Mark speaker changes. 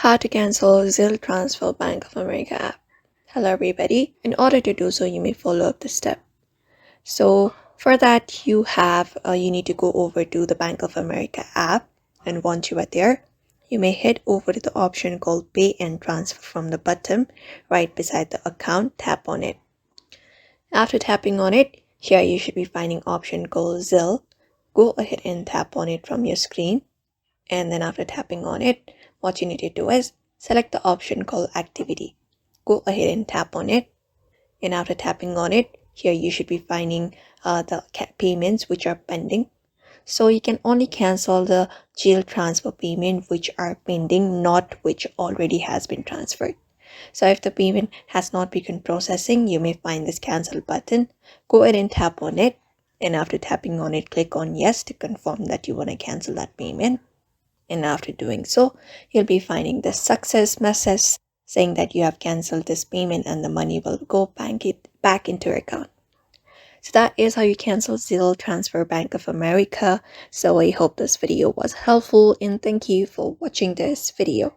Speaker 1: How to cancel Zelle Transfer Bank of America app. Hello everybody. In order to do so, you may follow up the step. So for that, you need to go over to the Bank of America app, and once you are there, you may head over to the option called Pay and Transfer from the bottom right beside the account. Tap on it. After tapping on it, here you should be finding option called Zelle. Go ahead and tap on it from your screen, and then after tapping on it, what you need to do is select the option called Activity. Go ahead and tap on it, and after tapping on it, here you should be finding the payments which are pending. So you can only cancel the Zelle transfer payment which are pending, not which already has been transferred. So if the payment has not begun processing, you may find this cancel button. Go ahead and tap on it, and after tapping on it, click on yes to confirm that you want to cancel that payment. And after doing so, you'll be finding the success message saying that you have canceled this payment and the money will go back into your account. So that is how you cancel Zelle Transfer Bank of America. So I hope this video was helpful, and thank you for watching this video.